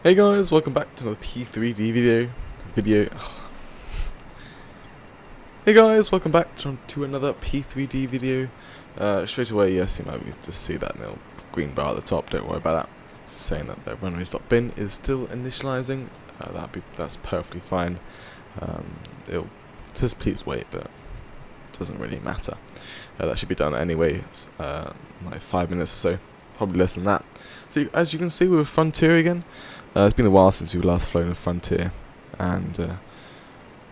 Hey guys, welcome back to another P3D video. Hey guys, welcome back to another P3D video. Straight away, yes, you might just see that little green bar at the top. Don't worry about that. It's just saying that the runways.bin is still initializing. That's perfectly fine. It'll just please wait, but it doesn't really matter. That should be done anyway. Like 5 minutes or so, probably less than that. So as you can see, we're with Frontier again. It's been a while since we've last flown a Frontier, and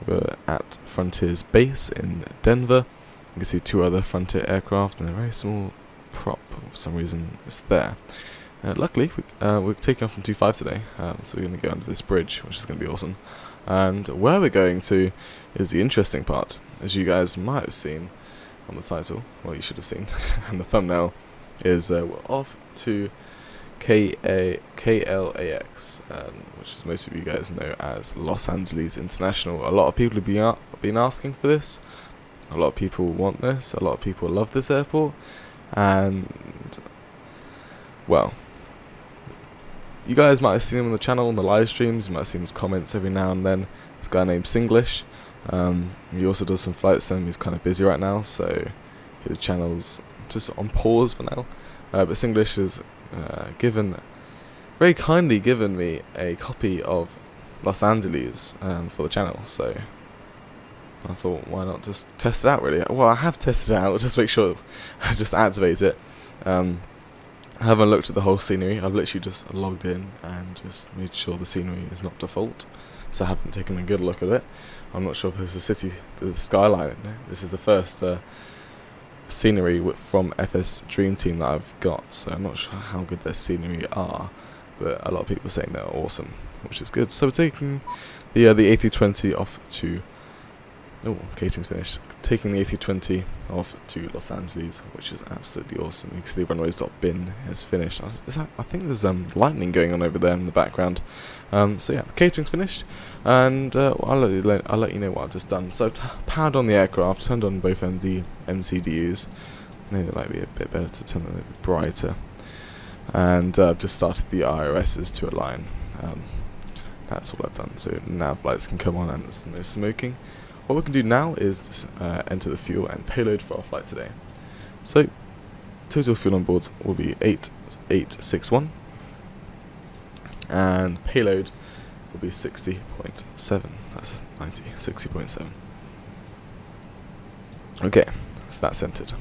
we're at Frontier's base in Denver. You can see two other Frontier aircraft and a very small prop. For some reason, it's there. Luckily, we're taking off from 2.5 today, so we're going to go under this bridge, which is going to be awesome. And where we're going to is the interesting part, as you guys might have seen on the title. Well, you should have seen, and the thumbnail is we're off to KLAX, which as most of you guys know as Los Angeles International. A lot of people have been asking for this. A lot of people want this. A lot of people love this airport. And, well, you guys might have seen him on the channel, on the live streams. You might have seen his comments every now and then. This guy named Singlish. He also does some flight sim. He's kind of busy right now, so his channel's just on pause for now. But Singlish has very kindly given me a copy of Los Angeles for the channel, so I thought, why not just test it out, really. Well, I have tested it out, just make sure I just activate it. I haven't looked at the whole scenery. I've literally just logged in and just made sure the scenery is not default, so I haven't taken a good look at it. I'm not sure if there's a city, the skyline. This is the first scenery from FS Dream Team that I've got, so I'm not sure how good their scenery are, but a lot of people are saying they're awesome, which is good. So we're taking the A320 off to catering's finished. Taking the A320 off to Los Angeles, which is absolutely awesome. You can see the runways.bin is finished. I think there's lightning going on over there in the background. So yeah, the catering's finished, and I'll let you know what I've just done. So I've powered on the aircraft, turned on both the MCDUs. Maybe it might be a bit better to turn them a bit brighter. And I've just started the IRSs to align. That's all I've done. So nav lights can come on and there's no smoking. What we can do now is just enter the fuel and payload for our flight today. So total fuel on board will be 8861. And payload will be 60.7. That's 60.7. Okay, so that's entered.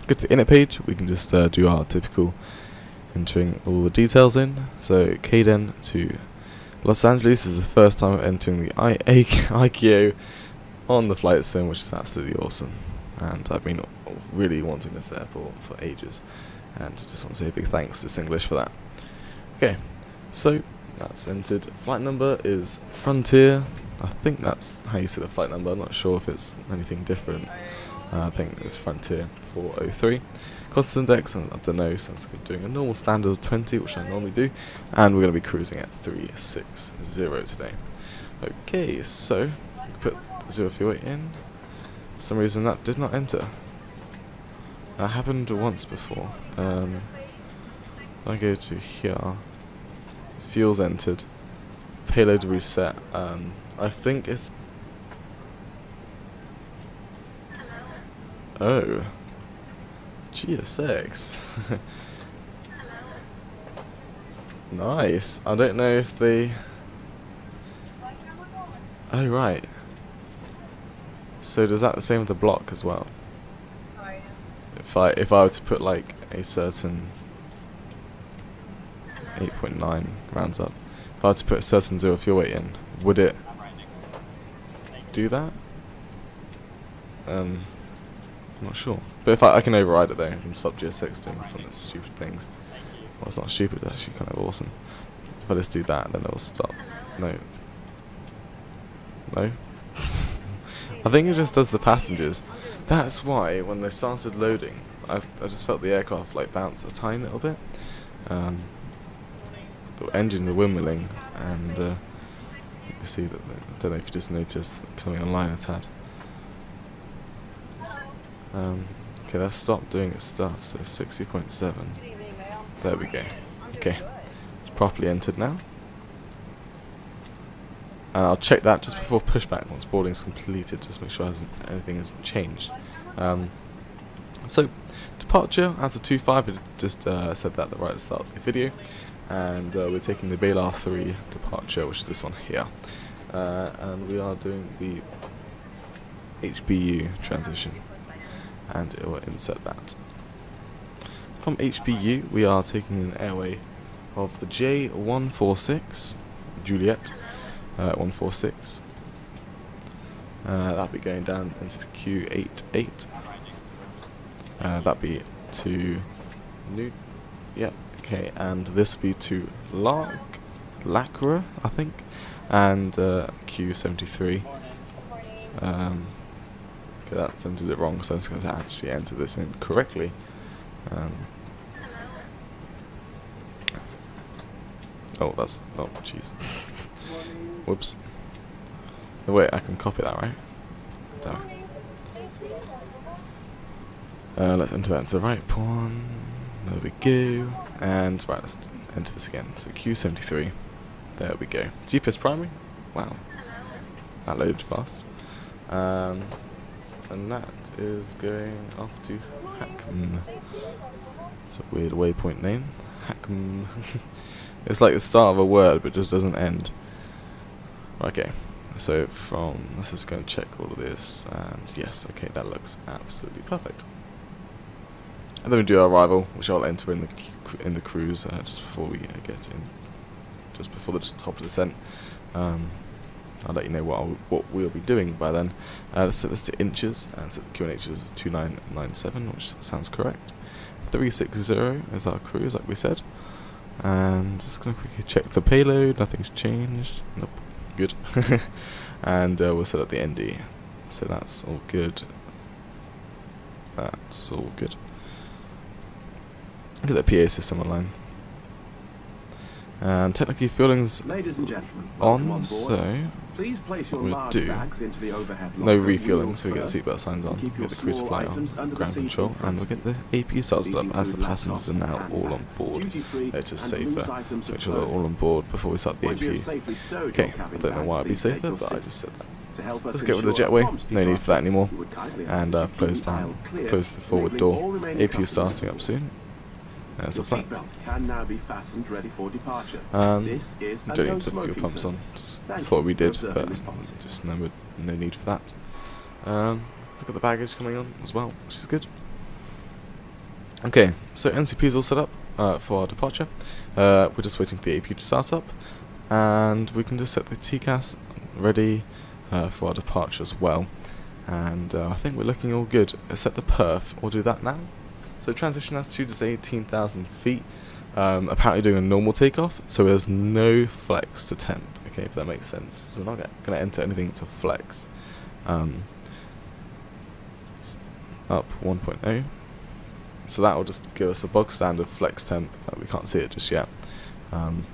Go to the init page. We can just do our typical entering all the details in. So KDEN to Los Angeles is the first time I'm entering the IKO on the flight sim, which is absolutely awesome. And I've been really wanting this airport for ages, and I just want to say a big thanks to Singlish for that. Okay. So that's entered. Flight number is Frontier. I think that's how you say the flight number. I'm not sure if it's anything different. I think it's Frontier 403. Constant index, I don't know, so it's doing a normal standard of 20, which I normally do. And we're going to be cruising at 360 today. Okay, so put 038 in. For some reason that did not enter. That happened once before. If I go to here, fuel's entered, payload reset. I think it's GSX. Nice. I don't know if they. Oh right. So does that the same with the block as well? If I were to put like a certain 8.9 rounds up. If I were to put a certain 0 fuel weight in, would it do that? I'm not sure. But if I can override it though, I can stop GSX doing from the stupid things. Well, it's not stupid, it's actually kind of awesome. If I just do that, then it'll stop. No. No? I think it just does the passengers. That's why when they started loading, I just felt the aircraft like bounce a tiny little bit. The engines are windmilling, and you can see that I don't know if you just noticed coming online a tad. Okay, let's stop doing its stuff. So 60.7. There we go. Okay, it's properly entered now. and I'll check that just before pushback once boarding is completed, just make sure anything hasn't changed. So departure out of 2.5, it just said that right at the start of the video, and we're taking the Balar 3 departure, which is this one here, and we are doing the Hbu transition, and it will insert that. From Hbu we are taking an airway of the J146 Juliet 146. That'll be going down into the Q88. That'll be to New. Yep. Okay, and this will be to Lacra, I think, and Q73. Okay, that's entered it wrong, so I'm just going to actually enter this in correctly. Oh, that's, oh jeez. Whoops. Oh, wait, I can copy that, right? There. Let's enter that into the right one. There we go. And right, let's enter this again. So Q73. There we go. GPS primary. Wow. That loaded fast. And that is going off to Hackm. It's a weird waypoint name. Hackm. It's like the start of a word, but it just doesn't end. Okay, so let's just go and check all of this, and yes, okay, that looks absolutely perfect. And then we do our arrival, which I'll enter in the cruise just before we get in, just before the top of the descent. I'll let you know what we'll be doing by then. Let's set this to inches, and set the QNH as 2997, which sounds correct. 360 is our cruise, like we said. And just going to quickly check the payload, nothing's changed. Nope, good. And we'll set up the ND. So that's all good. That's all good. Look at the PA system online. And technically fueling's on, so please place your what we'll do, no refueling, so we get the seatbelt signs on, we get the cruise supply on, ground control, and we'll get the AP started up as the passengers are now all on board. It's just safer to make sure they're all on board before we start the AP. Okay, I don't know why it'd be safer, but I just said that. Let's get rid of the jetway, no need for that anymore, and I've closed the forward door. AP is starting up soon. There's the flat. Can now be fastened, ready for departure. Don't need to put fuel pumps on. Just thought we did, but just no need for that. Look at the baggage coming on as well, which is good. Okay, so NCP is all set up for our departure. We're just waiting for the AP to start up, and we can just set the TCAS ready for our departure as well. And I think we're looking all good. Set the perf. We'll do that now. So transition altitude is 18,000 feet. Apparently doing a normal takeoff, so there's no flex to temp. Okay, if that makes sense. So we're not going to enter anything to flex. Up 1.0. So that will just give us a bog standard flex temp. We can't see it just yet. And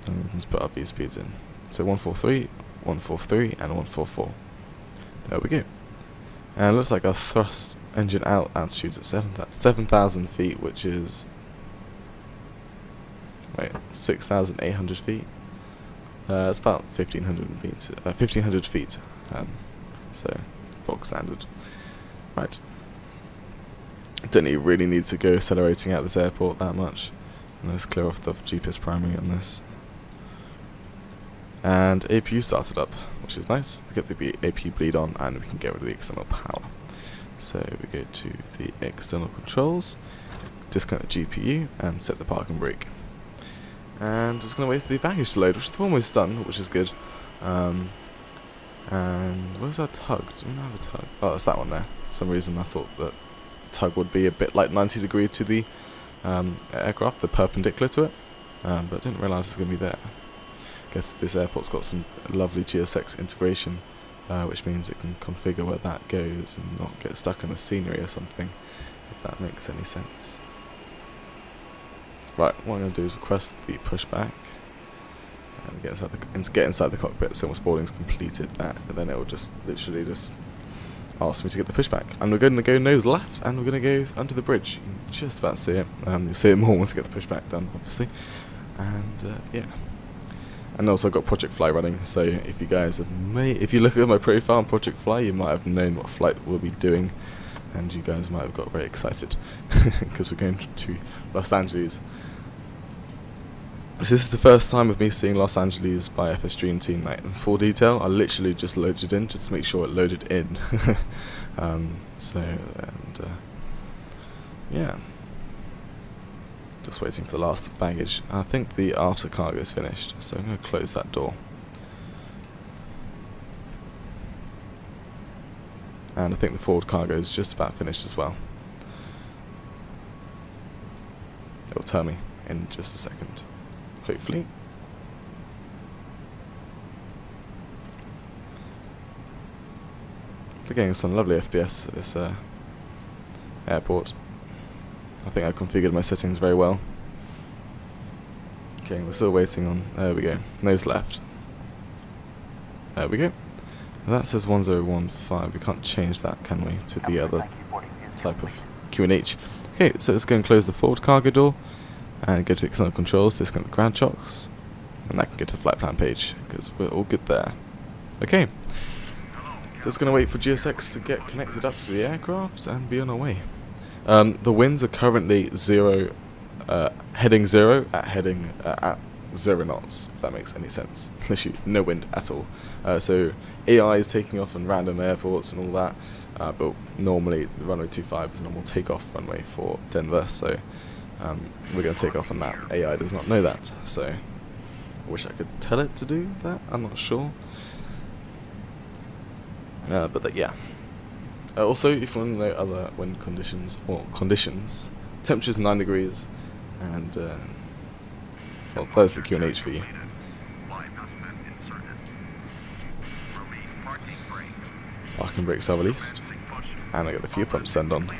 we can just put our V speeds in. So 143, 143, and 144. There we go. And it looks like our thrust engine out altitude's at 7,000 feet, which is 6,800 feet. It's about 1,500 feet. So bog standard. Right. Don't really need to go accelerating out this airport that much. Let's clear off the GPS primary on this. And APU started up, which is nice. We get the APU bleed on, and we can get rid of the external power. So we go to the external controls, disconnect the GPU, and set the parking brake. And just going to wait for the baggage to load, which is almost done, which is good. And where's our tug? Do we not have a tug? Oh, it's that one there. For some reason I thought that tug would be a bit like 90 degrees to the aircraft, the perpendicular to it, but I didn't realise it's going to be there. I guess this airport's got some lovely GSX integration, which means it can configure where that goes and not get stuck in the scenery or something, if that makes any sense. Right, what I'm going to do is request the pushback and get inside the cockpit. So once boarding's completed that, and then it will just literally just ask me to get the pushback. And we're going to go nose left, and we're going to go under the bridge. You can just about see it. You'll see it more once we get the pushback done, obviously. And yeah. And also got Project Fly running, so if you guys if you look at my profile on Project Fly, you might have known what flight we'll be doing, and you guys might have got very excited because we're going to Los Angeles. So this is the first time of me seeing Los Angeles by FS Dream Team. Like, in full detail, I literally just loaded in just to make sure it loaded in. Yeah. Just waiting for the last baggage. I think the after cargo is finished, so I'm going to close that door. And I think the forward cargo is just about finished as well. It will tell me in just a second, hopefully. We're getting some lovely FPS at this airport. I think I configured my settings very well. Okay, we're still waiting on... There we go. Nose left. There we go. And that says 1015. We can't change that, can we, to the other type of QNH. Okay, so let's go and close the forward cargo door and go to the external controls, disconnect the ground shocks, and that can get to the flight plan page because we're all good there. Okay, just going to wait for GSX to get connected up to the aircraft and be on our way. The winds are currently heading 0 at 0 knots, if that makes any sense. Literally no wind at all. So AI is taking off on random airports and all that, but normally the runway 25 is a normal takeoff runway for Denver, so we're going to take off on that. AI does not know that, so I wish I could tell it to do that, I'm not sure. But yeah. Also, if you want to know other wind conditions, temperature's 9 degrees, and well, there's the QNH for you. Parking brakes are released, and I get the fuel pumps turned on.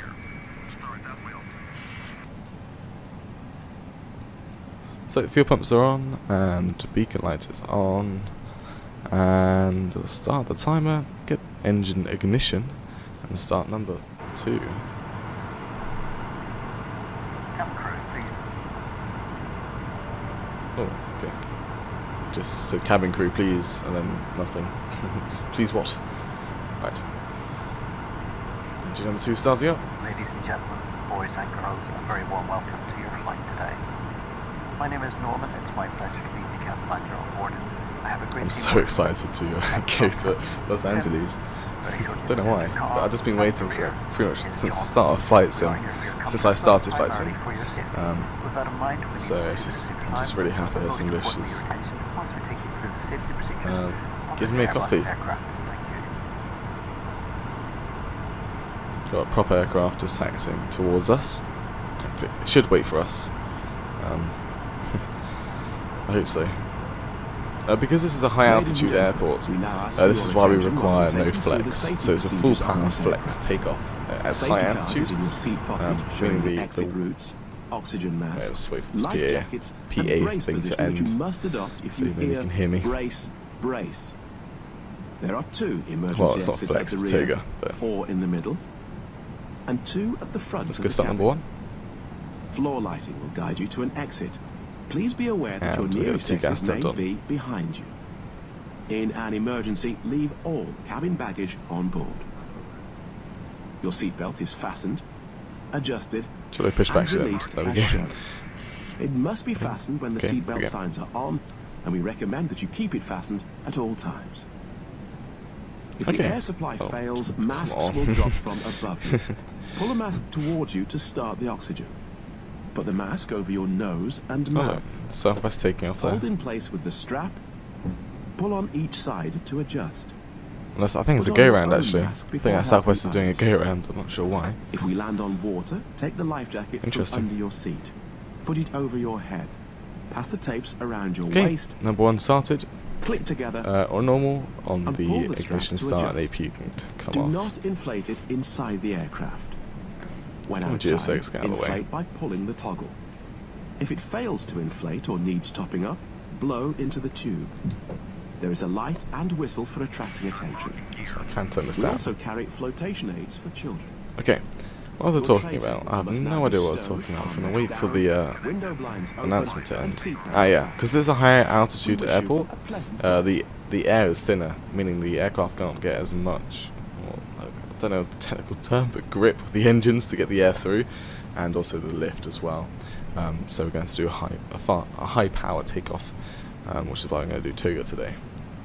So the fuel pumps are on, and beacon light is on, and we'll start the timer, get engine ignition, and start number 2. Oh, okay. Just said cabin crew, please, and then nothing. Please what? Right. Engine number 2 starting up. Ladies and gentlemen, boys and girls, a very warm welcome to your flight today. My name is Norman. It's my pleasure to be the cabin manager on board. I have a great I'm so excited to go to Los Angeles. Don't know why, but I've just been waiting for it pretty much since the start of flight sim, since I started flight sim. So it's just, I'm just really happy that Singlish is giving me a coffee. Got a proper aircraft just taxiing towards us. It should wait for us. I hope so. Because this is a high altitude airport, this is why we require no flex. So it's a full power flex takeoff at high altitude. Meaning the oxygen mask. Let's wait for this PA thing to end, so then you can hear me. Brace. There are 2 emergency well, it's not flex, it's Toga, but 4 in the middle, and 2 at the front. Let's go start number 1. Floor lighting will guide you to an exit. Please be aware that your nearest exit may be behind you. In an emergency, leave all cabin baggage on board. Your seatbelt is fastened, adjusted, Shall I push back and to released There we as go. shown. It must be fastened when the Okay, seatbelt signs are on, and we recommend that you keep it fastened at all times. If the air supply fails, masks will drop from above you. Pull a mask towards you to start the oxygen. Put the mask over your nose and mouth. Southwest taking off there. Hold in place with the strap. Pull on each side to adjust. Unless, I think it's a go-round actually. I think that Southwest is doing a go-round, I'm not sure why. If we land on water, take the life jacket from under your seat. Put it over your head. Pass the tapes around your waist. Number 1 started. Click together. Or normal on the ignition start and AP can come off. Do not inflate it inside the aircraft. When outside, GSX get out of the way. inflate by pulling the toggle. If it fails to inflate or needs topping up, blow into the tube. There is a light and whistle for attracting attention. I can't turn this We down. also carry flotation aids for children. Okay, What was I talking about? I have no idea what I was talking about. I was going to wait for the announcement to end. Ah, yeah, because there's a higher altitude airport. The air is thinner, meaning the aircraft can't get as much, or, I don't know the technical term, but grip with the engines to get the air through, and also the lift as well. So we're going to do a high power takeoff, which is why I'm going to do Toga today.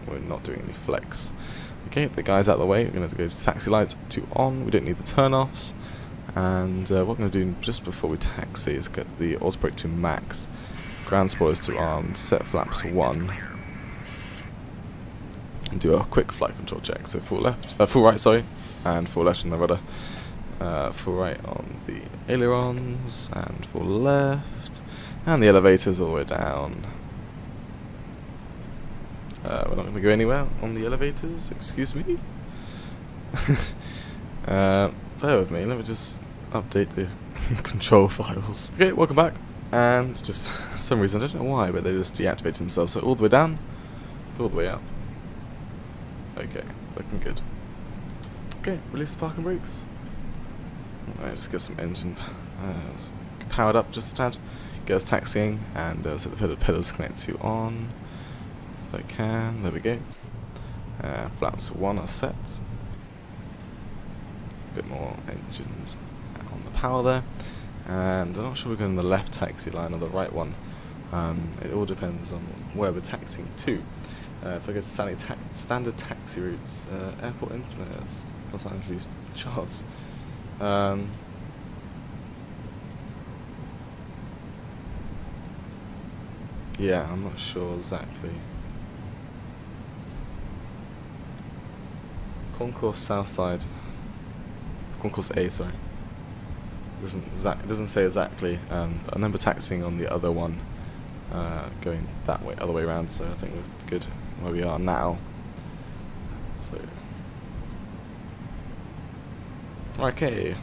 We're not doing any flex. Okay, the guy's out of the way. We're going to go to taxi light to on. We don't need the turn-offs. And what we're going to do just before we taxi is get the autobrake to max, ground spoilers to on, set flaps 1, and do a quick flight control check. So full right, sorry, and full left on the rudder, full right on the ailerons, and full left, and the elevators all the way down. We're not going to go anywhere on the elevators, excuse me. Bear with me, let me just update the control files. Okay, welcome back. And just for some reason, I don't know why, but they just deactivated themselves. So all the way down, all the way up. Okay, looking good. Okay, release the parking brakes. Alright, just get some engine powered up just a tad. Get us taxiing, and set the pedals connect to on. If I can, there we go. Flaps 1 are set. A bit more engines on the power there. And I'm not sure we're going on the left taxi line or the right one. It all depends on where we're taxiing to. If I go to standard taxi routes, airport influence, Los Angeles charts. Yeah, I'm not sure exactly. Concourse Southside. Concourse A, sorry. It doesn't say exactly. I remember taxiing on the other one, going that way, other way around. So I think we're good where we are now. So, okay.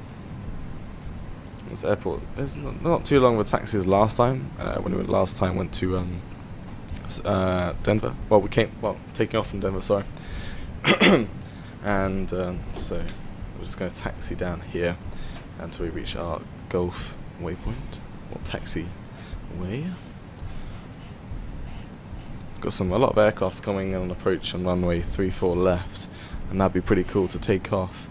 This airport is not too long of a taxi as last time. When we last time went to Denver. Well, taking off from Denver. Sorry. And so we're just going to taxi down here until we reach our Gulf waypoint, or taxi way. Got a lot of aircraft coming on approach on runway 34 left, and that'd be pretty cool to take off.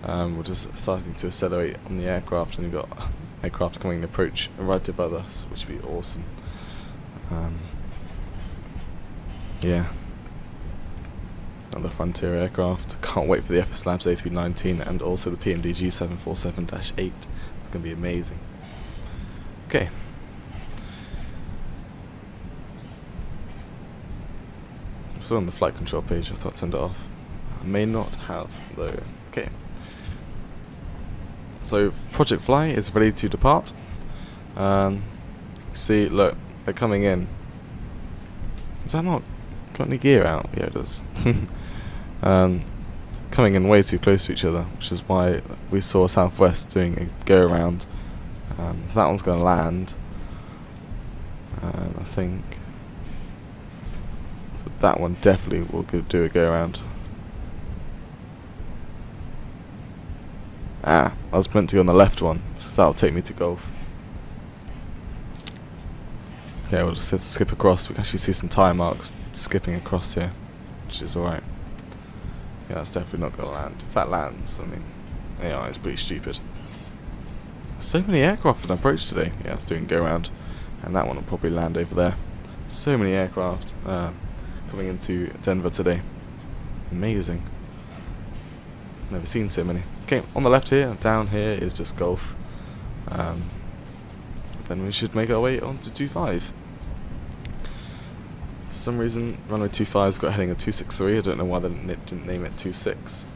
We're just starting to accelerate on the aircraft, and we've got aircraft coming in approach right above us, which would be awesome. Yeah. Another Frontier aircraft. Can't wait for the FSLabs A319 and also the PMDG 747-8. It's going to be amazing. Okay. I'm still on the flight control page. I thought I'd turned it off. I may not have though. Okay. So Project Fly is ready to depart. See, look, they're coming in. Is that not got any gear out? Yeah, it does. Coming in way too close to each other, which is why we saw Southwest doing a go around. So that one's going to land. I think that one definitely will do a go around. I was meant to go on the left one, so that'll take me to Gulf. Okay, we'll just skip across. We can actually see some tyre marks skipping across here, which is alright. Yeah, that's definitely not going to land. If that lands, I mean, yeah, it's pretty stupid. So many aircraft on approach today. Yeah, it's doing go round, and that one will probably land over there. So many aircraft coming into Denver today. Amazing. Never seen so many. Okay, on the left here, down here is just Gulf. Then we should make our way on to 25. For some reason, runway 25's got a heading of 263. I don't know why they didn't name it 26.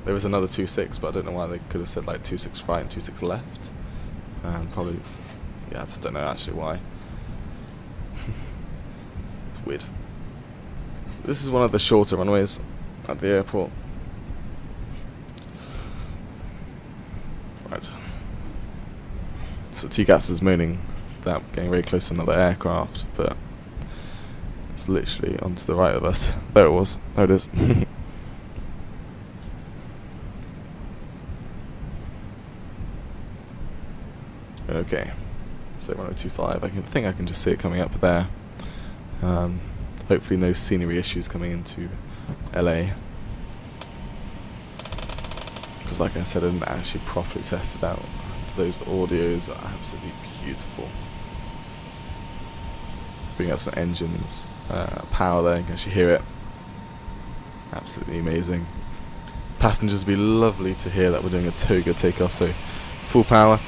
There was another 26, but I don't know why they could have said like 26 right and 26 left. Probably, yeah, I just don't know actually why. It's weird. This is one of the shorter runways at the airport. Right. So TCAS is moaning that we're getting very close to another aircraft, but it's literally onto the right of us. There it was. There it is. Okay, so 1025. I think I can just see it coming up there. Hopefully no scenery issues coming into LA. Because like I said, I didn't actually properly test it out. Those audios are absolutely beautiful. Bring out some engines, power there, you can actually hear it. Absolutely amazing. Passengers would be lovely to hear that we're doing a toga takeoff, so full power.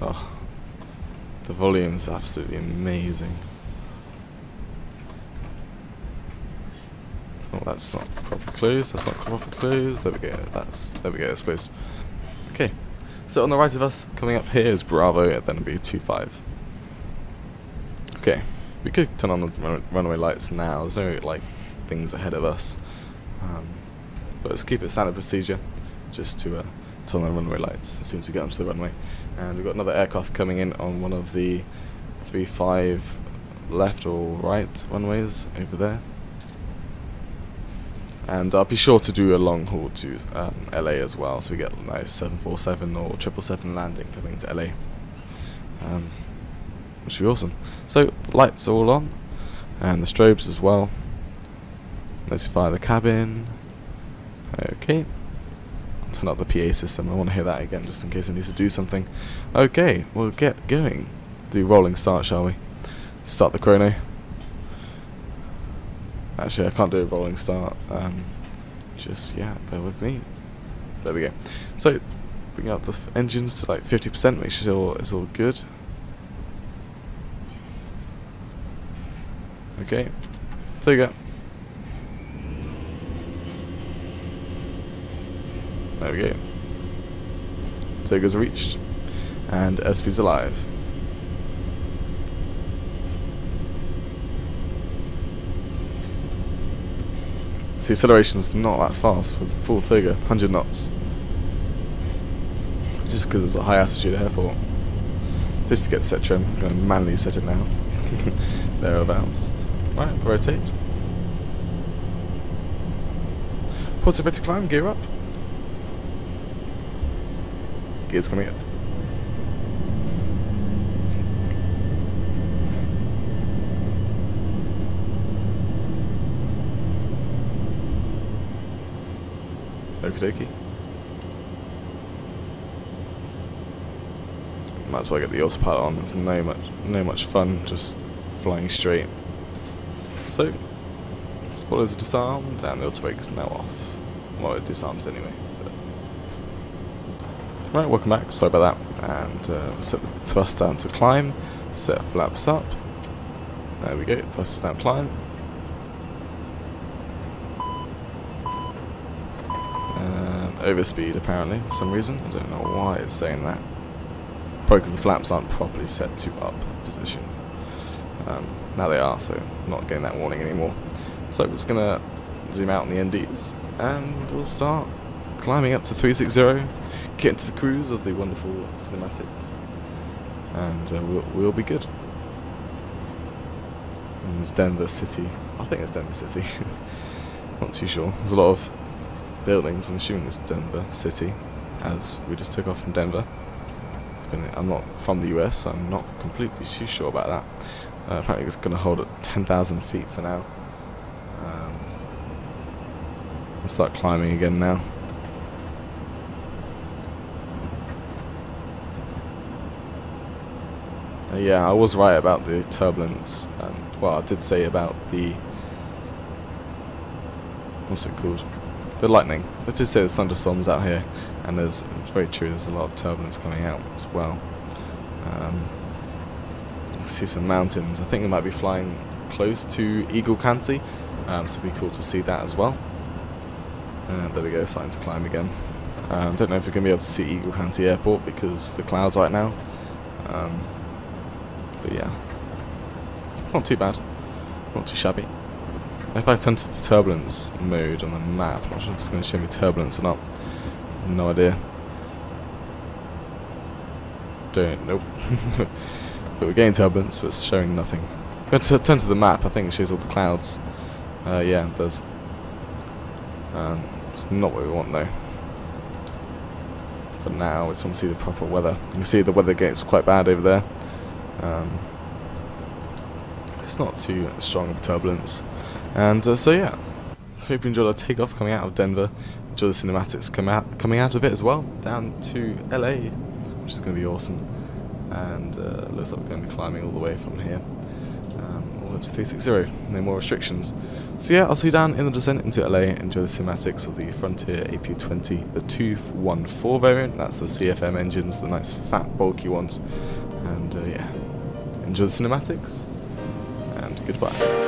Oh, the volume's absolutely amazing. Oh, that's not properly closed. That's not properly closed. There we go. There we go. It's closed. Okay. So on the right of us, coming up here is Bravo, and then it'll be 25. Okay. We could turn on the runway lights now. There's no like things ahead of us, but let's keep it standard procedure, just to turn on the runway lights as soon as we get onto the runway. And we've got another aircraft coming in on one of the 35 left or right runways over there. And I'll be sure to do a long haul to LA as well, so we get a nice 747 or 777 landing coming to LA, which would be awesome. So lights are all on, and the strobes as well. Let's fire the cabin. Okay. Turn up the PA system. I want to hear that again, just in case it needs to do something. Okay, we'll get going. Do rolling start, shall we? Start the chrono. Actually, I can't do a rolling start. Yeah, bear with me. There we go. So, bring up the engines to like 50%. Make sure it's all good. Okay. So you go. There we go. Toga's reached, and SP's alive. The acceleration's not that fast for the full Toga, 100 knots. Just because it's a high altitude airport. Did forget to set trim, I'm going to manually set it now. Thereabouts. Right, rotate. Ports ready to climb, gear up. Gears coming up. Okie dokie. Might as well get the autopilot on. There's no much fun just flying straight. So, spoilers are disarmed and the autobrake is now off. Well, it disarms anyway. Right, welcome back. Sorry about that. And set the thrust down to climb. Set flaps up. There we go. Thrust down, climb. Overspeed apparently for some reason. I don't know why it's saying that. Probably because the flaps aren't properly set to up position. Now they are, so I'm not getting that warning anymore. So I'm just gonna zoom out on the NDs and we'll start climbing up to 360, get into the cruise of the wonderful cinematics, and we'll be good. And there's Denver City. I think it's Denver City. Not too sure. There's a lot of buildings. I'm assuming it's Denver City, as we just took off from Denver. I'm not from the US, so I'm not completely too sure about that. Apparently it's going to hold at 10,000 feet for now. I'll start climbing again now. Yeah, I was right about the turbulence. Well, I did say about the... what's it called? The lightning. I did say there's thunderstorms out here, and it's very true, there's a lot of turbulence coming out as well. See some mountains. I think they might be flying close to Eagle County, so it'd be cool to see that as well. There we go, starting to climb again. Don't know if we're going to be able to see Eagle County Airport because the clouds right now. But yeah, not too bad, not too shabby. If I turn to the turbulence mode on the map, I'm not sure if it's going to show me turbulence or not. No idea. Nope. But we're getting turbulence, but it's showing nothing. I'm going to turn to the map. I think it shows all the clouds. Yeah, it does. It's not what we want though. for now. I just want to see the proper weather. You can see the weather gets quite bad over there. It's not too strong of turbulence. And so yeah, hope you enjoyed our takeoff coming out of Denver. Enjoy the cinematics coming out of it as well, down to LA, which is going to be awesome. And looks like we're going to be climbing all the way from here. All up to 360, no more restrictions. So yeah, I'll see you down in the descent into LA. Enjoy the cinematics of the Frontier A320, the 214 variant. That's the CFM engines, the nice fat bulky ones. And yeah, enjoy the cinematics, and goodbye.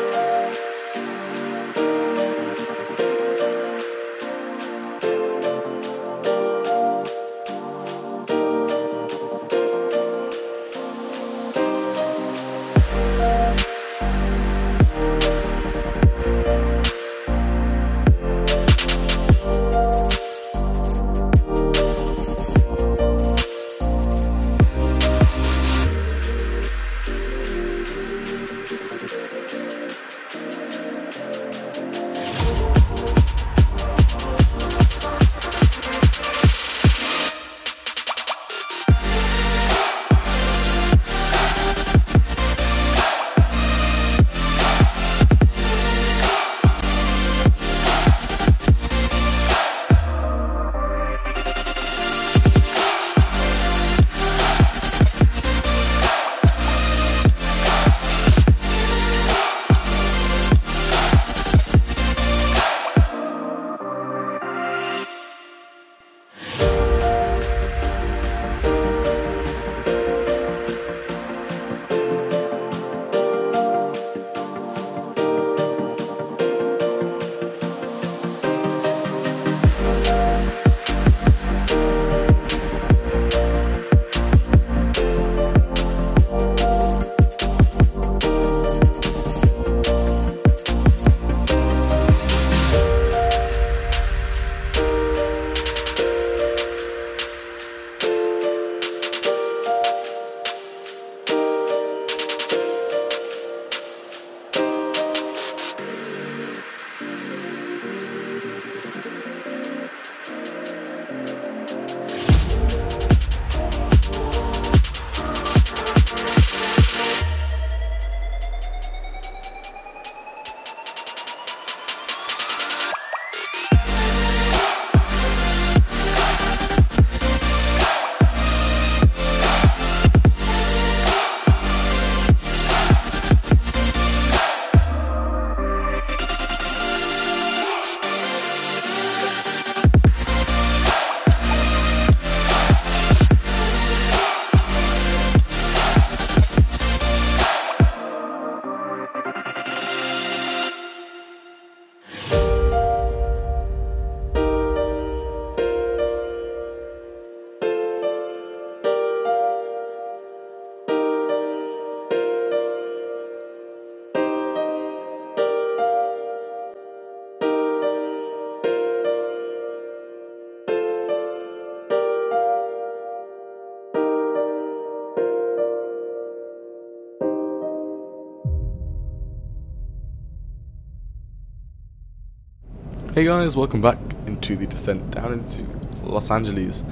Hey guys, welcome back into the descent down into Los Angeles,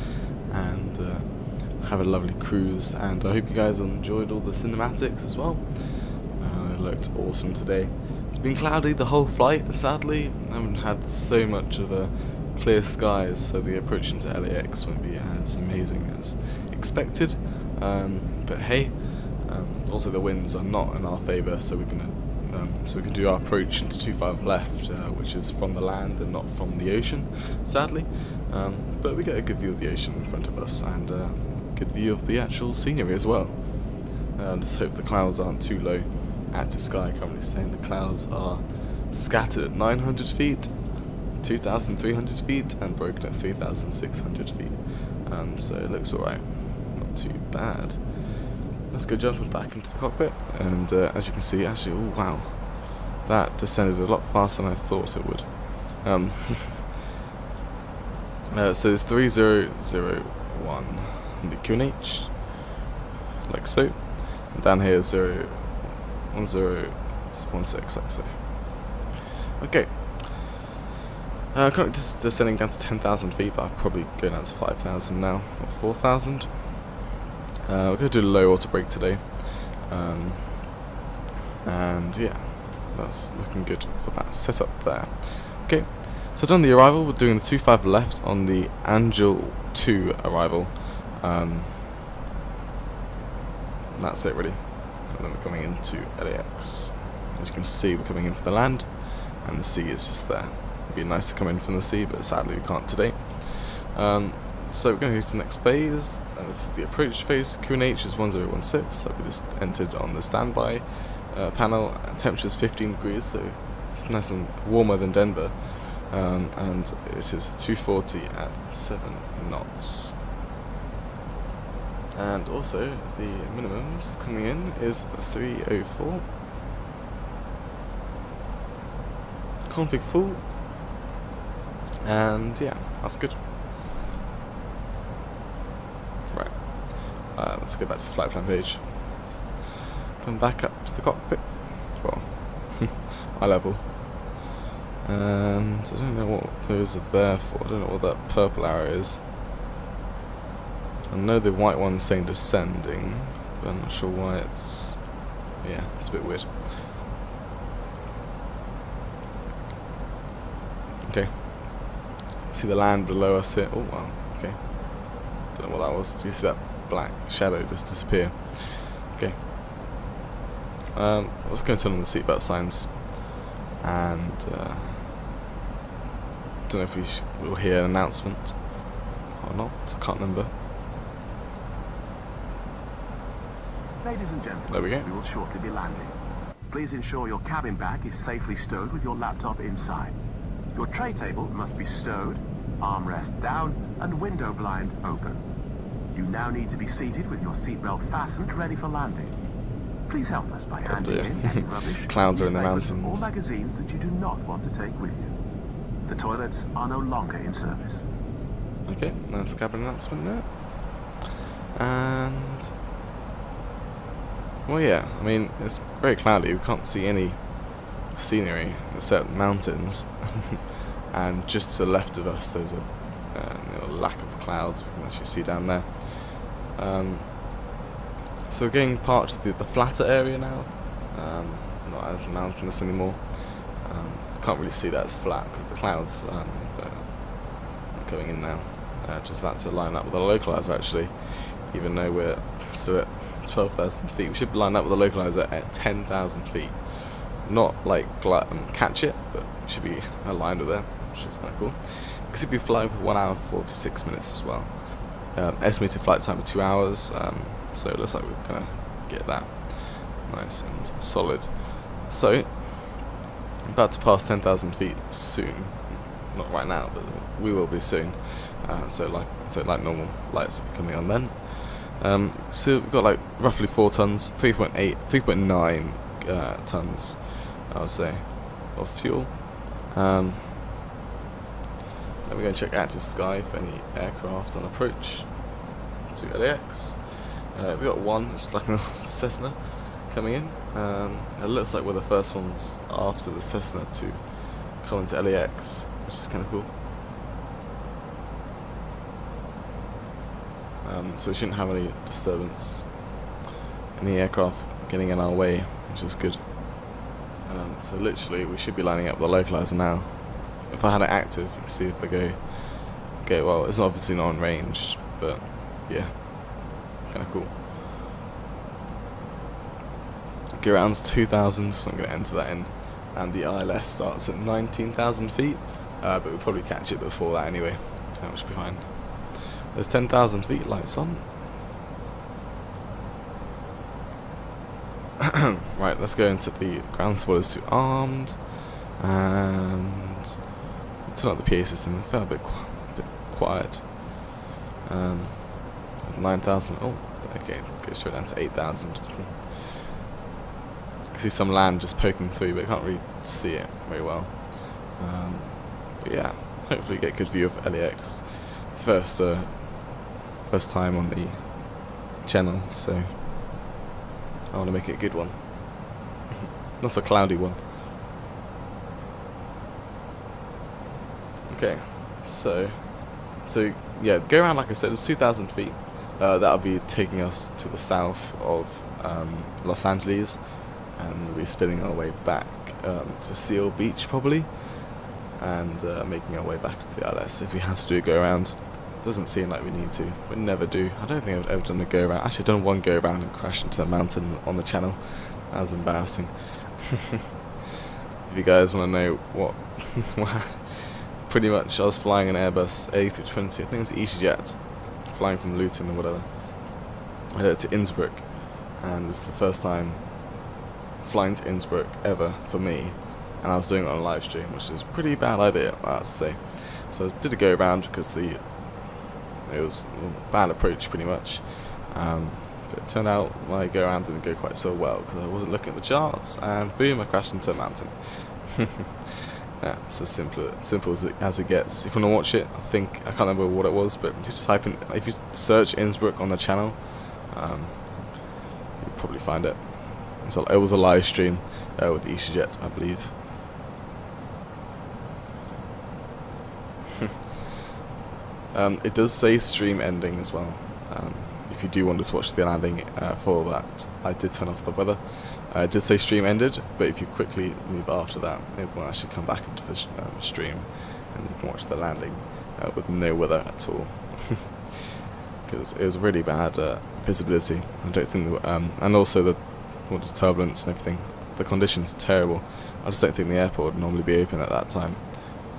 and have a lovely cruise, and I hope you guys enjoyed all the cinematics as well. It looked awesome today. It's been cloudy the whole flight, sadly. I haven't had so much of a clear skies, so the approach into LAX won't be as amazing as expected, but hey, also the winds are not in our favour, so we can do our approach into 25 left, which is from the land and not from the ocean, sadly, but we get a good view of the ocean in front of us, and a good view of the actual scenery as well. Just hope the clouds aren't too low. Active Sky currently saying the clouds are scattered at 900 feet, 2,300 feet, and broken at 3,600 feet, so it looks alright, not too bad. Let's go jumping back into the cockpit, and as you can see, actually, oh wow, that descended a lot faster than I thought it would. So it's 3001 in the QNH, like so, and down here is 1016, like so. Okay. Currently just descending down to 10,000 feet, but I'll probably go down to 5,000 now, or 4,000. We're going to do a low auto brake today. And yeah, that's looking good for that setup there. Okay, so done the arrival. We're doing the 2.5 left on the Angel 2 arrival. That's it really. And then we're coming into LAX. As you can see, we're coming in for the land, and the sea is just there. It'd be nice to come in from the sea, but sadly we can't today. So we're going to go to the next phase. This is the approach phase. QNH is 1016, so we just entered on the standby panel. Temperature is 15 degrees, so it's nice and warmer than Denver. And it is 240 at 7 knots. And also the minimums coming in is 304. Config full. And yeah, that's good. Right. Let's go back to the flight plan page. Come back up to the cockpit. Well, eye level. And I don't know what those are there for. I don't know what that purple arrow is. I know the white one's saying descending, but I'm not sure why it's... yeah, it's a bit weird. Okay. See the land below us here. Oh wow, okay. Don't know what that was. Do you see that black shadow just disappear? Okay. Let's go and turn on the seatbelt signs. And don't know if we'll hear an announcement or not. I can't remember. Ladies and gentlemen, there we go. We will shortly be landing. Please ensure your cabin bag is safely stowed with your laptop inside. Your tray table must be stowed, armrest down, and window blind open. You now need to be seated with your seatbelt fastened, ready for landing. Please help us by handing in any rubbish, clouds are in the mountains, or magazines that you do not want to take with you. The toilets are no longer in service. Okay, nice cabin announcement there. And well, yeah, I mean, it's very cloudy. We can't see any scenery except mountains. And just to the left of us, there's a lack of clouds we can actually see down there. So we're getting part of the flatter area now, not as mountainous anymore. Can't really see that as flat because of the clouds are going in now. Just about to line up with the localizer actually, even though we're still at 12,000 feet. We should line up with the localizer at 10,000 feet. Not like catch it, but we should be aligned with it, which is kind of cool. Because it'd be flying for 1 hour and 46 minutes as well. Estimated flight time of 2 hours, so it looks like we're going to get that nice and solid. So, I'm about to pass 10,000 feet soon. Not right now, but we will be soon. So like normal lights will be coming on then. So we've got like roughly 4 tons, 3.9 tons, I would say, of fuel. Then we're going to check active sky for any aircraft on approach to LAX. We've got one, just like a Cessna, coming in. It looks like we're the first ones after the Cessna to come into LAX, which is kind of cool. So we shouldn't have any disturbance, any aircraft getting in our way, which is good. So literally we should be lining up the localizer now. If I had it active, you can see if I go, well, it's obviously not on range, but yeah, kind of cool. Gear round's 2,000, so I'm going to enter that in, and the ILS starts at 19,000 feet, but we'll probably catch it before that anyway, which should be fine. There's 10,000 feet, lights on. Right, let's go into the ground spoilers to armed, and turn up the PA system. It felt a bit quiet. 9,000. Oh, okay, go straight down to 8,000. You can see some land just poking through, but you can't really see it very well. But yeah, hopefully get a good view of LAX. First time on the channel, so I want to make it a good one. Not a cloudy one. Okay, so yeah, go around like I said, it's 2,000 feet. That'll be taking us to the south of Los Angeles, and we'll be spinning our way back to Seal Beach probably, and making our way back to the ILS if we have to do a go around. Doesn't seem like we need to, but never do. I don't think I've ever done a go around. Actually, I've done one go around and crashed into a mountain on the channel. That was embarrassing. If you guys want to know what, pretty much I was flying an Airbus A320, I think it was EasyJet, flying from Luton or whatever, to Innsbruck, and it's the first time flying to Innsbruck ever for me, and I was doing it on a live stream, which is a pretty bad idea, I have to say. So I did a go around because it was a bad approach pretty much, but it turned out my go around didn't go quite so well because I wasn't looking at the charts, and boom, I crashed into a mountain. Yeah, it's as simple as it gets. If you want to watch it, I can't remember what it was, but just type in, if you search Innsbruck on the channel, you'll probably find it. It was a live stream with EasyJet, I believe. It does say stream ending as well. If you do want to watch the landing for that, I did turn off the weather. It did say stream ended, but if you quickly move after that, it will actually come back into the stream, and you can watch the landing with no weather at all. Because it was really bad visibility. I don't think, and also the turbulence and everything. The conditions are terrible. I just don't think the airport would normally be open at that time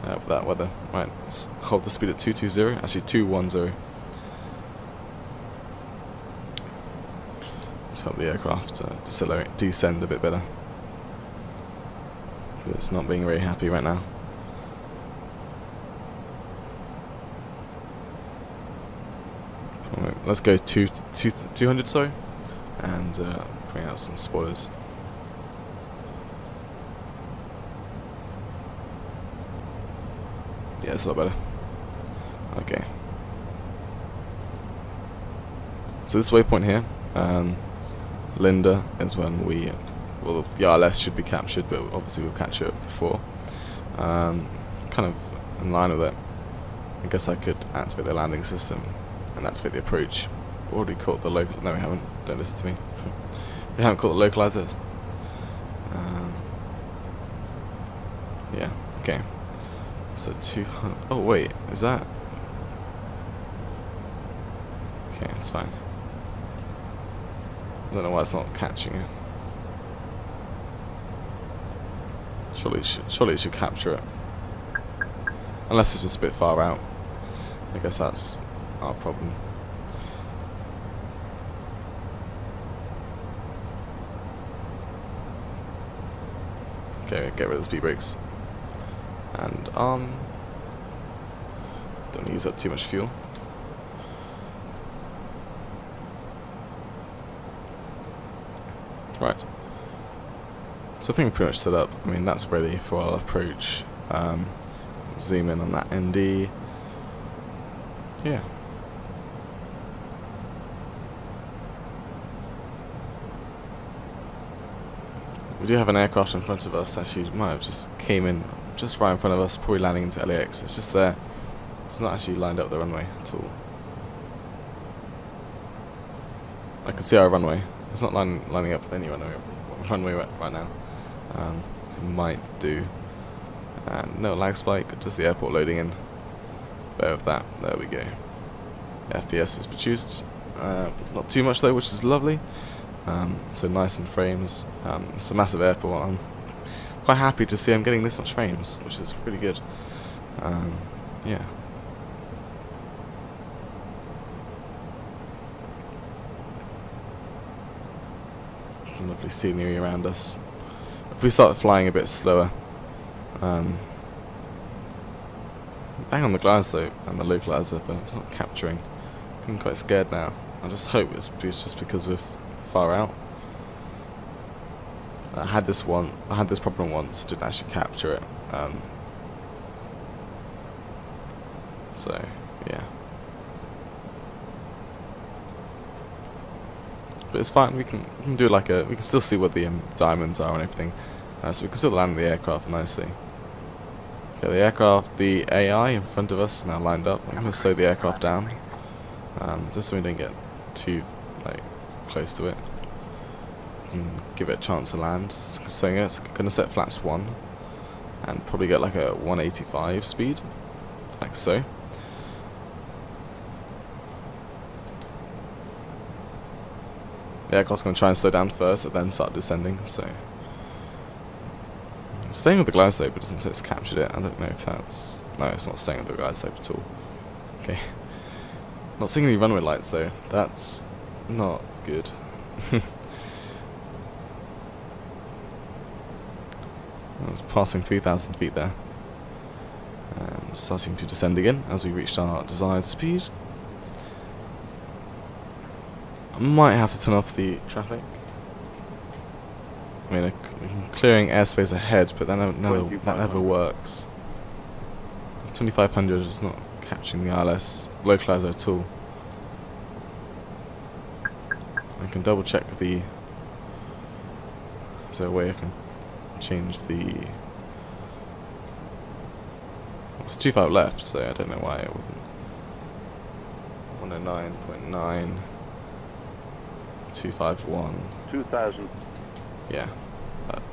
with that weather. Right, let's hold the speed at 220, actually 210. Let's help the aircraft descend a bit better. It's not being very happy right now. Let's go 200, sorry, and bring out some spoilers. Yeah, it's a lot better. Okay. So this waypoint here, Linda, is when well, the ILS should be captured, but obviously we'll capture it before. Kind of in line with it, I guess I could activate the landing system and activate the approach. Already caught the local. No, we haven't. Don't listen to me. We haven't caught the localizer. Yeah. Okay. So 200. Oh wait, is that? Okay, it's fine. I don't know why it's not catching it. Surely it should capture it. Unless it's just a bit far out. I guess that's our problem. Okay, get rid of the speed brakes. And don't use up too much fuel. Right. So I think we're pretty much set up. I mean, that's ready for our approach. Zoom in on that ND. Yeah. We do have an aircraft in front of us. Actually, might have just came in just right in front of us, probably landing into LAX. It's just there. It's not actually lined up the runway at all. I can see our runway. It's not lining up with any runway right now. It might do. And no lag spike, just the airport loading in. Bear with that. There we go. The FPS is reduced. Not too much though, which is lovely. So nice in frames. It's a massive airport. I'm quite happy to see I'm getting this much frames, which is really good. Yeah. Some lovely scenery around us. If we start flying a bit slower, bang on the glass though, and the localizer, but it's not capturing. I'm quite scared now. I just hope it's just because we're far out. I had this problem once, didn't actually capture it. So yeah. But it's fine. We can do like we can still see what the diamonds are and everything, so we can still land the aircraft nicely. Okay, the aircraft, the AI in front of us is now lined up. I'm going to slow the aircraft down, just so we don't get too close to it. And give it a chance to land. So it's going to set flaps 1 and probably get like a 185 speed, like so. The aircraft's going to try and slow down first and then start descending, so staying with the glide slope, but it doesn't say it's captured it. I don't know if that's... No, it's not staying with the glide slope at all. Okay. Not seeing any runway lights though. That's not good. I was passing 3,000 feet there. And starting to descend again as we reached our desired speed. I might have to turn off the traffic. I mean, clearing airspace ahead, but that never works. 2500 is not capturing the ILS localizer at all. I can double check the... Is there a way I can change the... It's 25 left, so I don't know why it wouldn't. 109.9 251 2000. Yeah,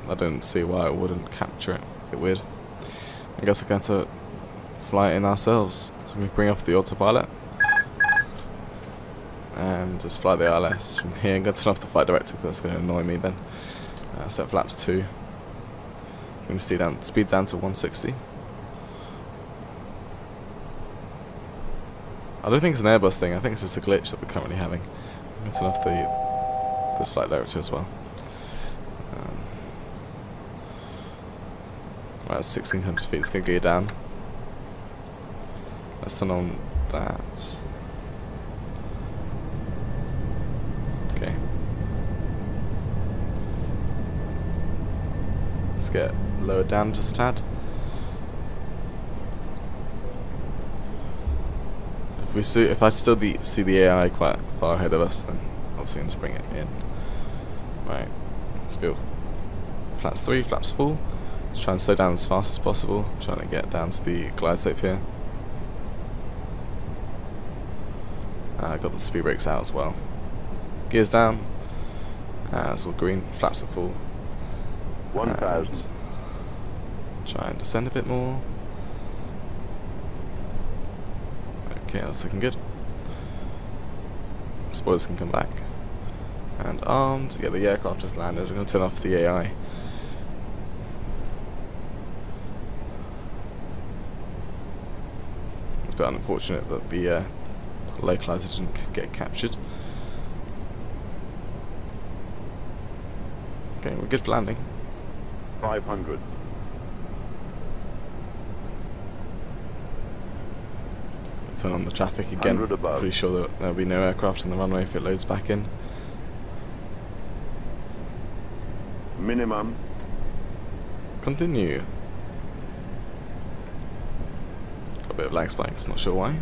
I don't see why it wouldn't capture it. A bit weird. I guess we're going to fly it in ourselves. So we bring off the autopilot and just fly the ILS from here. I'm going to turn off the flight director because that's going to annoy me then. Set flaps 2. I'm going to speed down to 160. I don't think it's an Airbus thing. I think it's just a glitch that we're currently having. I'm going to turn off this flight director as well. Right, 1600 feet, it's going to gear down. Let's turn on that. Okay. Let's get lowered down just a tad. If I still see the AI quite far ahead of us, then obviously I'm just bring it in. Right, let's go. Flaps 3, flaps full. Just try and slow down as fast as possible. Trying to get down to the glide slope here. I got the speed brakes out as well. Gears down. It's all green. Flaps are full. 1000. Try and descend a bit more. Okay, that's looking good. Spoilers can come back. And armed. Yeah, the aircraft just landed. I'm going to turn off the AI. It's a bit unfortunate that the localizer didn't get captured. Okay, we're good for landing. 500. Turn on the traffic again. Pretty sure that there'll be no aircraft on the runway if it loads back in. Minimum. Continue. Got a bit of lag spikes, not sure why.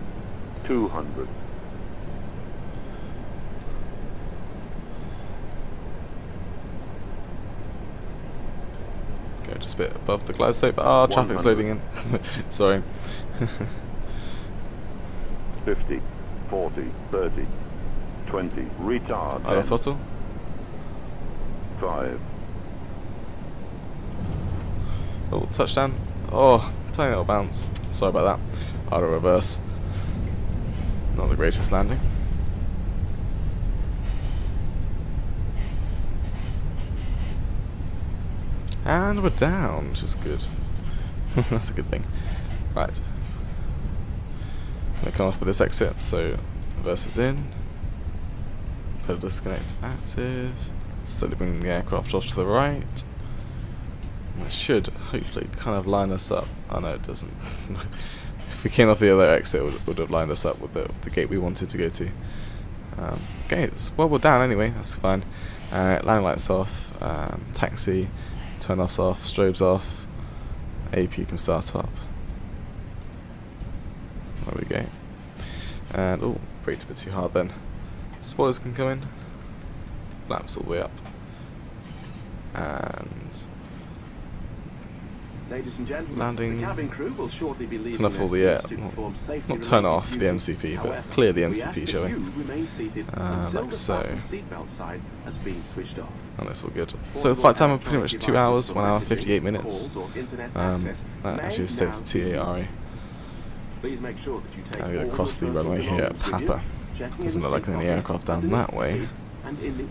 200. Okay, just a bit above the glide slope. Ah, traffic's loading in. Sorry. 50, 40, 30, 20, retard. Auto throttle. 5. Oh, touchdown. Oh, tiny little bounce. Sorry about that. Auto reverse. Not the greatest landing. And we're down, which is good. That's a good thing. Right. I'm going to come off with this exit, so reverse is in. Pedal disconnect active. Slowly bringing the aircraft off to the right. And it should hopefully kind of line us up. Oh no, it doesn't. If we came off the other exit, it would have lined us up with the gate we wanted to go to. Okay, well, we're down anyway, that's fine. Landing lights off, taxi, turn offs off, strobes off, AP can start up. There we go. And, oh, braked a bit too hard then. Spoilers can come in. Flaps all the way up. And Ladies and gentlemen, landing. the cabin crew will shortly be leaving Turn off all the air. Not turn off the MCP, but clear the MCP, shall we? Like so. And that's all good. So flight time of pretty much 2 hours, 1 hour 58 minutes. That actually states TARE. Please make sure that you take I'm going to cross the runway here at Papa. Doesn't look like any aircraft down that way. We'll be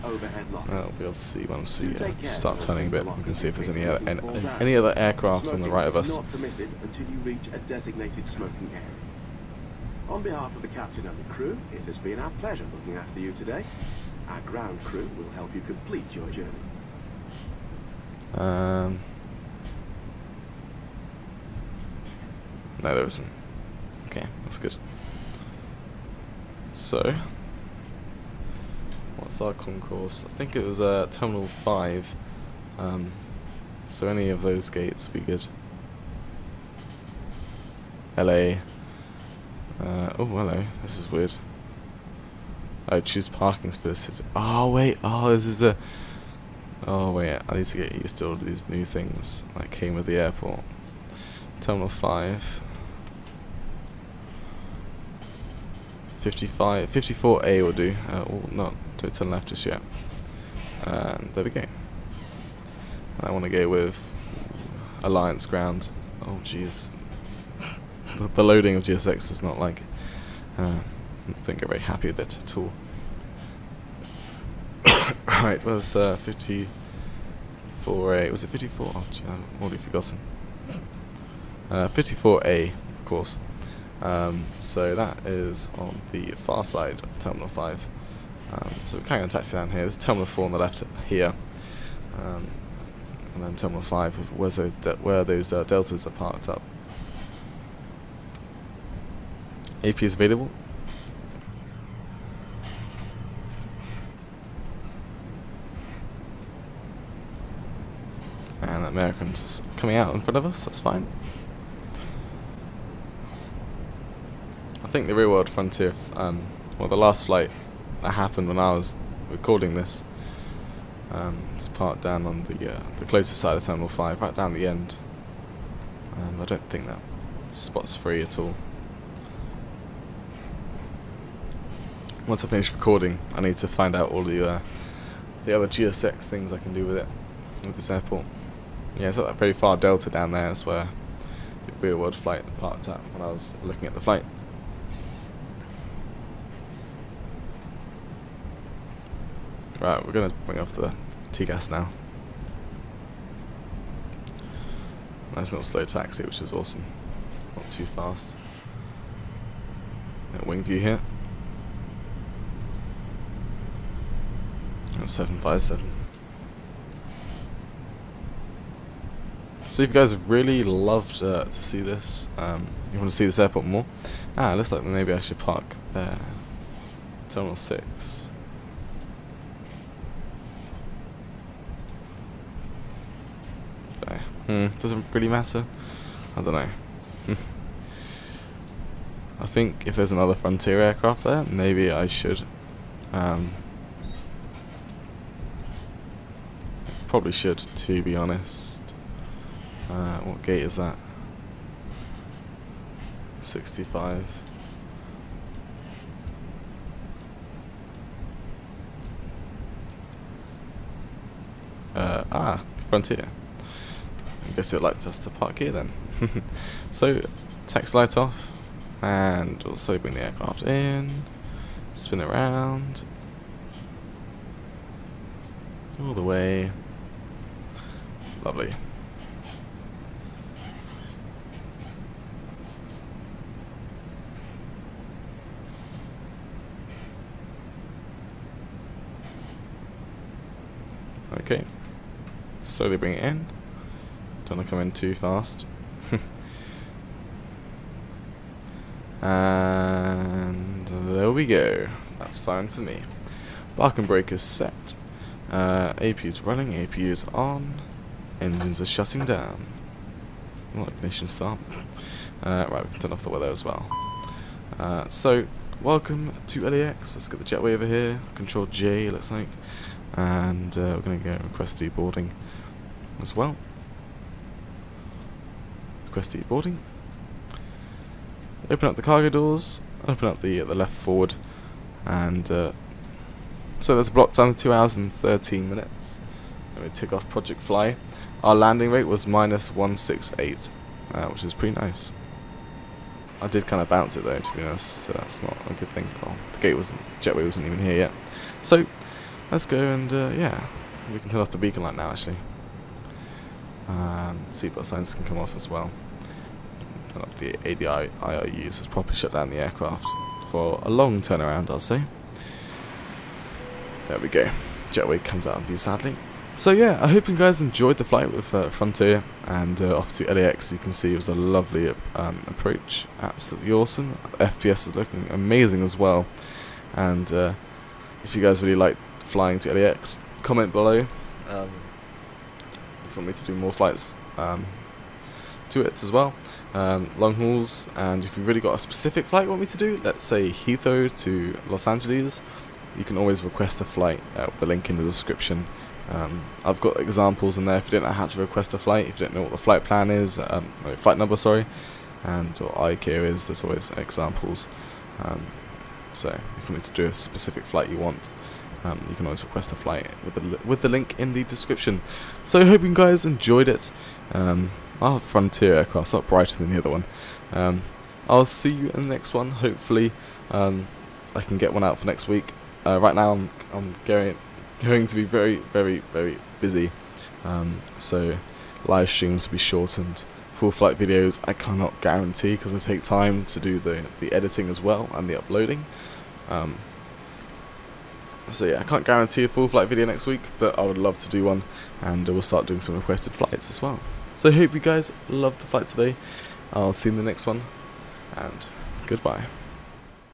able to see once we start turning a bit. We can see if there's any other aircraft on the right of us. Not permitted until you reach a designated smoking area. On behalf of the captain and the crew, it has been our pleasure looking after you today. Our ground crew will help you complete your journey. No, there isn't. Okay, that's good. So, what's our concourse? I think it was Terminal 5. So any of those gates would be good. LA. Oh, hello. This is weird. Oh, choose parking for the city. Oh, wait. Oh, this is a... Oh, wait. I need to get used to all of these new things that came with the airport. Terminal 5. 54A will do. Not, don't turn left just yet. And there we go. And I want to go with Alliance Ground. Oh, jeez. The loading of GSX is not like... I don't get very happy with it at all. Right, was 54A. Was it 54? Oh, gee, I've already forgotten. 54A, of course. So that is on the far side of Terminal 5. So we're carrying on taxi down here. There's Terminal 4 on the left here. And then Terminal 5 where those deltas are parked up. AP is available. And that American's just coming out in front of us, that's fine. I think the Real World Frontier, well, the last flight that happened when I was recording this, it's parked down on the closer side of Terminal 5, right down the end. I don't think that spot's free at all. Once I finish recording, I need to find out all the other GSX things I can do with it, with this airport. Yeah, it's not that very far delta down there. That's where the Real World flight parked at when I was looking at the flight. Right, we're going to bring off the T-gas now. Nice little slow taxi, which is awesome. Not too fast. Wing view here. That's 757. So if you guys have really loved to see this, you want to see this airport more, it looks like maybe I should park there. Terminal 6. Okay. Doesn't really matter. I don't know. I think if there's another Frontier aircraft there, maybe I should. Probably should, to be honest. What gate is that? 65. Frontier. I guess it liked us to park here then. So, taxi light off, and also bring the aircraft in, spin it around, all the way. Lovely. Okay, slowly bring it in. Don't want to come in too fast. And there we go. That's fine for me. Parking brake is set. APU is running, APU is on. Engines are shutting down. Well, ignition start. Right, we can turn off the weather as well. So, welcome to LAX. Let's get the jetway over here. Control J, it looks like. And we're going to go request deboarding as well. request deboarding. Open up the cargo doors, open up the left forward, and so there's a block time of 2 hours and 13 minutes. Let me tick off Project Fly. Our landing rate was -168, which is pretty nice. I did kind of bounce it though, to be honest, so that's not a good thing. Oh, the jetway wasn't even here yet. So let's go and yeah, we can turn off the beacon light now actually. Seatbelt signs can come off as well. Turn off the ADI IRUs. Has properly shut down the aircraft for a long turnaround, I'll say. There we go. Jetway comes out of view sadly. So yeah, I hope you guys enjoyed the flight with Frontier, and off to LAX. You can see it was a lovely approach, absolutely awesome. FPS is looking amazing as well, and if you guys really like flying to LAX, comment below if you want me to do more flights to it as well, long hauls. And if you've really got a specific flight you want me to do, let's say Heathrow to Los Angeles, you can always request a flight with the link in the description. I've got examples in there if you don't know how to request a flight, if you don't know what the flight plan is, flight number, sorry, and what ICAO is, there's always examples. So if you want to do a specific flight you want, you can always request a flight with the link in the description. So I hope you guys enjoyed it. Our Frontier aircraft's a lot brighter than the other one. I'll see you in the next one. Hopefully I can get one out for next week. Right now I'm going to be very, very, very busy, so live streams will be shortened. Full flight videos I cannot guarantee because they take time to do the editing as well and the uploading. So yeah, I can't guarantee a full flight video next week, but I would love to do one, and we'll start doing some requested flights as well. So I hope you guys loved the flight today. I'll see you in the next one, and goodbye.